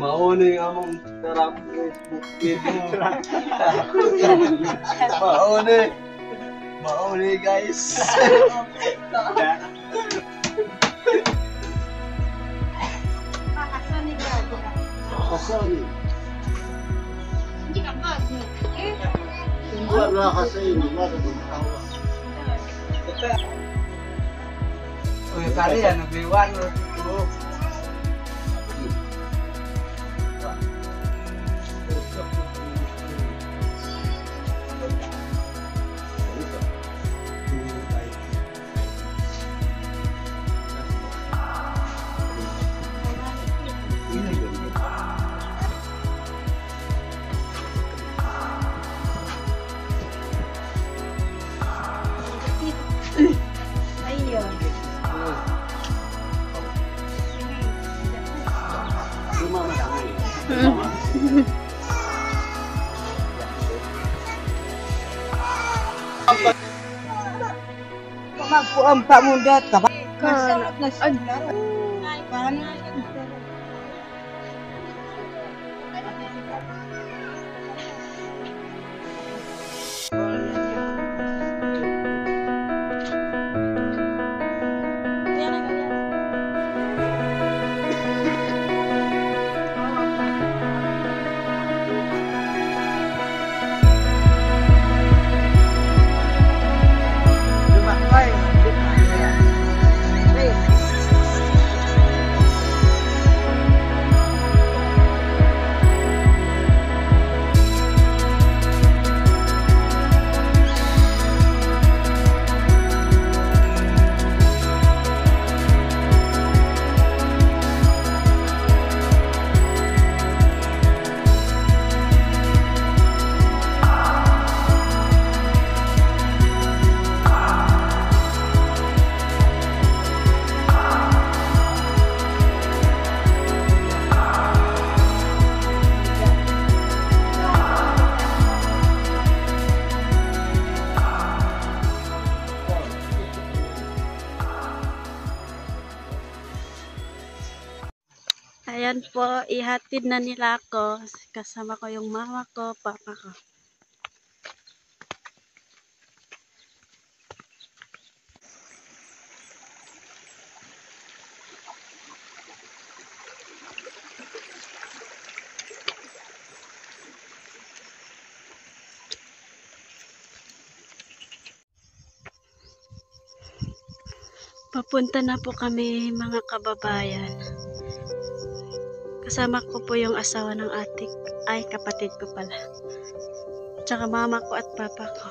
Mauna yung among tarap Facebook video. Mauna guys. Kasani. Hindi ka ba? Wala kasi wala dumatawa. Uy, kali yan, nag-iwan. Ayun. Magpuang pamundat ka ba? Kasalat na siya. Paano? Ayan po, ihatid na nila ako. Kasama ko yung mama ko, papa ko. Papunta na po kami mga kababayan. Kasama ko po yung asawa ng kapatid ko pala. Tsaka mama ko at papa ko.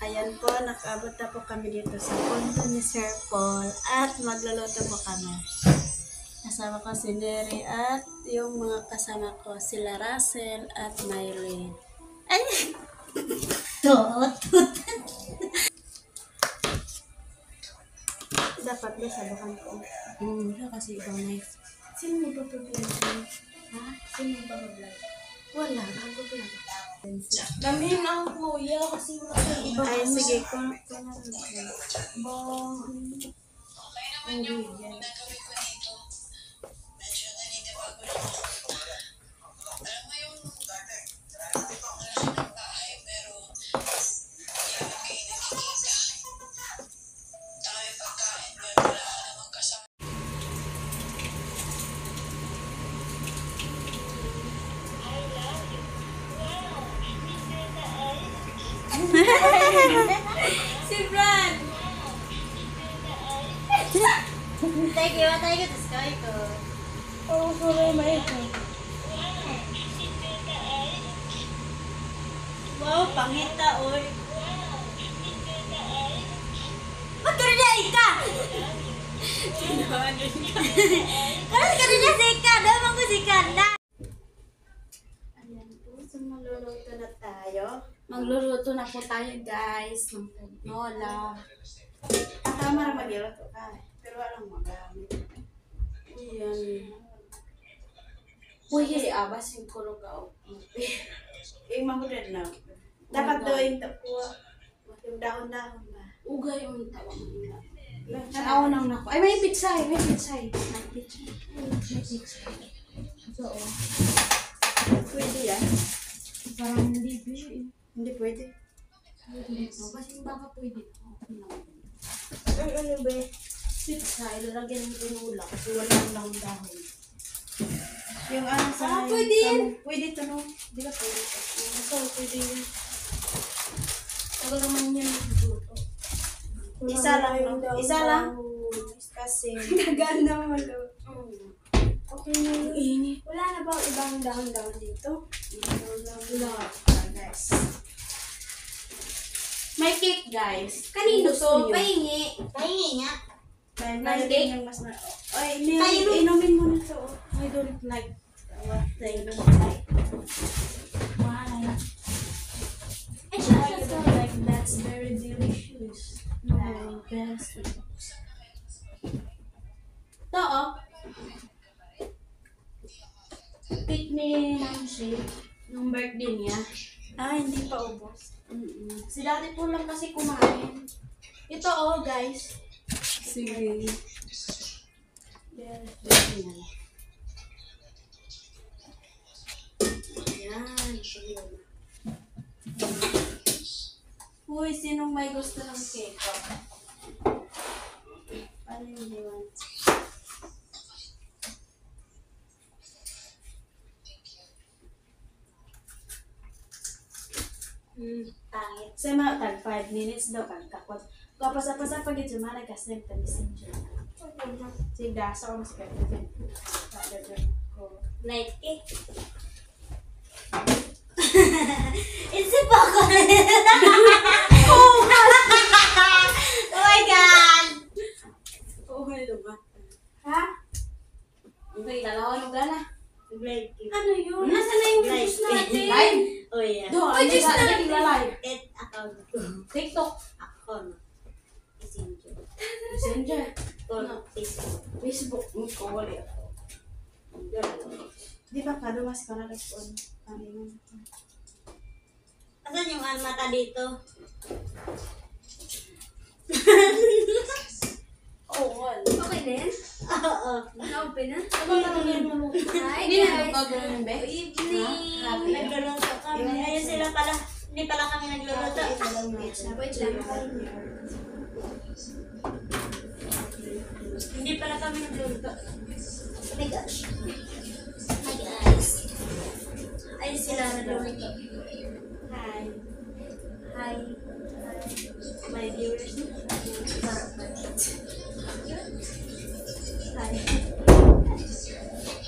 Ayan po, nakaabot na po kami dito sa punto ni Sir Paul at magluluto po kami. Kasama ko si Neri at yung mga kasama ko, sila Russell at Mylene. Ay! Dapat ba sabakan ko? Kasi ibang knife. Sino magpa-vlog? Ha? Sino magpa-vlog? Wala, ako vlog. Damihin ang kuya kasi wala kang iba. Ay, sige. Kung si Brad! Thank you to Sky ko. Oo, sorry, maiko. Wow, pangita, oy. Ba't ka rin niya, Ika? Kasi ka rin niya si Ika. Damang ko si Ika na. Ayan po, so magluluto na tayo. Magluluto na po tayo, guys. Ng tinola. Ang tama rin magluluto ka. Pero walang magamit. Ayan. Uy, abas yung kulong ka. Yung mahulad na. Dapat doon ito po. Yung dahon-dahon ba? Ugay yung tawag mo. Nanawa nang nako. Ay, may pitsay. May pitsay. May pitsay. So, pwede yan? Parang hindi pwede. Hindi pwede. Kasi baka pwede. Ano ba? Pitsay. Lalagyan ng tinula. Kasi wala lang dahon. Yung ano sa... pwede yan. Pwede ito, no? Hindi ka pwede ito. So, pwede yan. Tagal naman yan magluto. Isa lang, no? Isa lang. Kasi... Gagaan naman maluto. Okay na yun. Init. Wala na ba ibang dahon-dahon dito? Wala. Guys. May cake, guys. Kanino to? Pahingi. Pahingi nga. May cake? Yung mas na... Ay, inumin mo na to. I don't like what they don't like. Why? I just feel like that's very delicious. No, best. Ito, oh. Cake ni Nancy. Nung birthday niya. Ah, hindi pa ubos. Si dati po lang kasi kumain. Ito, oh, guys. Sige. Yan. Uy, sinong may gusto ng cake? Ano yung diwan? Pangit. Sa mga tag 5 minutes daw kang kakot. Kapasa-pasa pag ito mga nag-send ka messenger. Sige, dasa ko mas pwede. Night cake. Isip ako. Oh my God! Oh my God. Ha? Okay, dalawa yung gala. Ano yun? Nasaan na yung juice natin? Oh yeah. Doon, Ay, juice na naglalay. account. TikTok. Account. Messenger. Messenger. Facebook. Kawali ako. Di ba ka dumas ka na respond? Asan yung mata dito? Oo, Okay din? Oo. na-open na? Ano ba naman maluto? Hi Hindi na guys! nagbago ng Good best. evening! Happy. Nagluluto kami. Ayun sila pala. Hindi pala kami nagluluto. Wait lang. Hindi pala kami nagluluto. Oh my gosh. Hi guys. Ayun sila nagluluto. Hi. Hi. My viewers. Hi.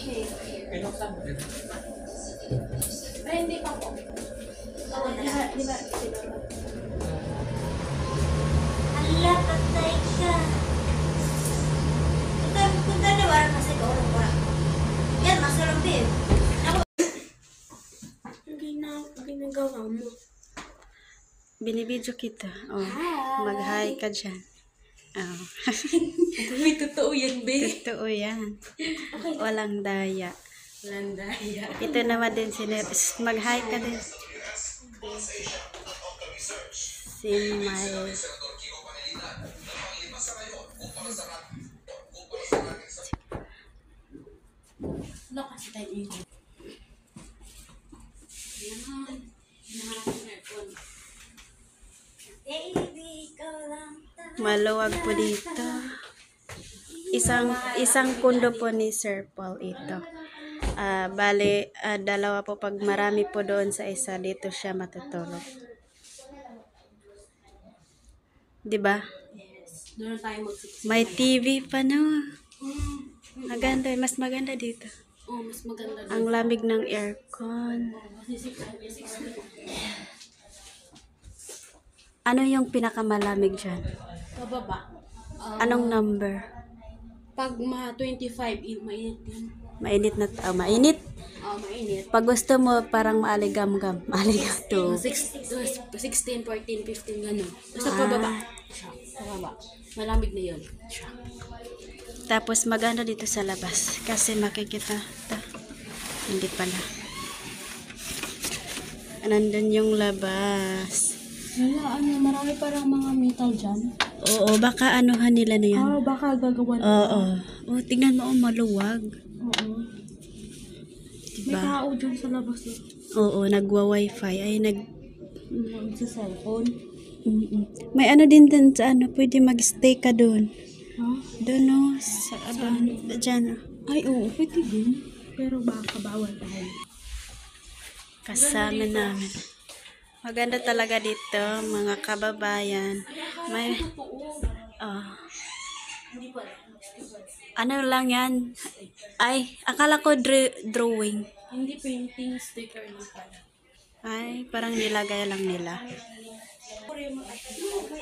Hey. Ay, hindi pa po. Oo, di ba sila? Ala, patay ka. Punta na ba? Kasi ko lang ba? Yan, masarap din. Hindi na ginagawa mo. Binibidyo kita. Oh, mag-hi ka dyan. Oh. May totoo yan, be. Totoo yan. Walang daya. Landaya. Ito naman din si Neres. Mag-hi ka din. Si May. Ano kasi tayo yun? Yan. Hinahanap ko na aircon. Maluwag po dito. Isang kundo po ni Sir Paul ito. Bale, dalawa po. Pag marami po doon sa isa, dito siya matutulog. Diba? Yes. Doon tayo mag-6. May TV pa no. Maganda. Mas maganda dito. Oh, mas maganda doon. Ang lamig ng aircon. Kasi 6. Ano yung pinakamalamig dyan? Pababa. Anong number? Pag 25, mainit din. Mainit na mainit. Mainit. Pag gusto mo parang maaligam-gam. Maaligam to. 16, 14, 15, gano'n. Basta pababa. Siya. Pababa. Malamig na yun. Siya. Tapos maganda dito sa labas. Kasi makikita. Hindi pala. Nandun yung labas. Wala, marami parang mga metal dyan. Oo, baka anuhan nila na yan. Baka gagawa na. Oo. Oh, tingnan mo, maluwag. Oo. May Diba? tao dyan sa labas eh. Oo, nagwa-wifi. Ay, Sa cellphone. May ano din dun sa ano, pwede mag-stay ka dun. Ha? Doon o, sa abang, dyan. Ay, oo, pwede din. Pero baka bawal tayo. Kasama namin. Maganda talaga dito, mga kababayan. May, ano lang yan? Ay, akala ko drawing. Hindi painting, sticker lang pala. Ay, parang nilagay lang nila.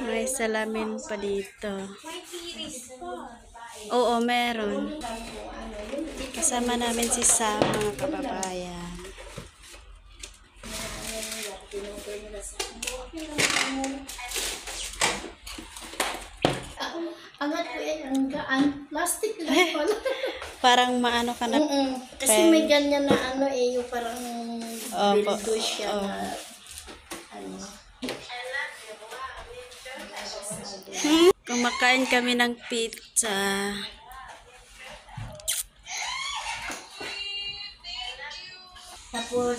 May salamin pa dito. Oo, meron. Kasama namin si Sam, mga kababayan. Angat ko yan, ang gaan. Plastic lang pala. Parang maano ka na. Kasi may ganyan na ano eh, yung parang Opo. bildo siya na ano. Kumakain kami ng pizza. Tapos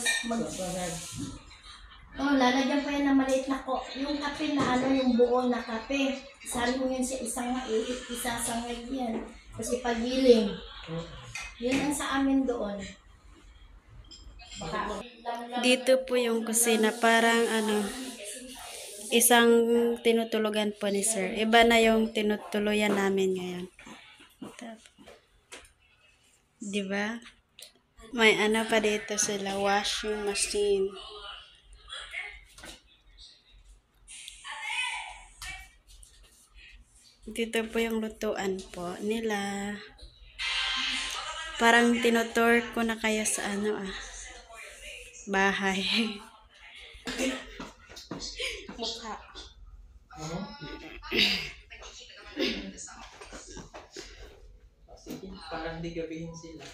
lalagyan pa yan ng maliit na yung kape na ano, yung buo na kape. Sali mo yun sa isang maiit, isasangay yan. Kasi pagiling. Yun ang sa amin doon. Dito po yung kusina, parang ano, isang tinutulugan po ni Sir. Iba na yung tinutuluyan namin ngayon. Diba? May ano pa dito sila, washing machine. Dito po yung lutuan po nila. Parang tinutour ko na kayo sa ano bahay. Mukha. Parang di gabihin sila.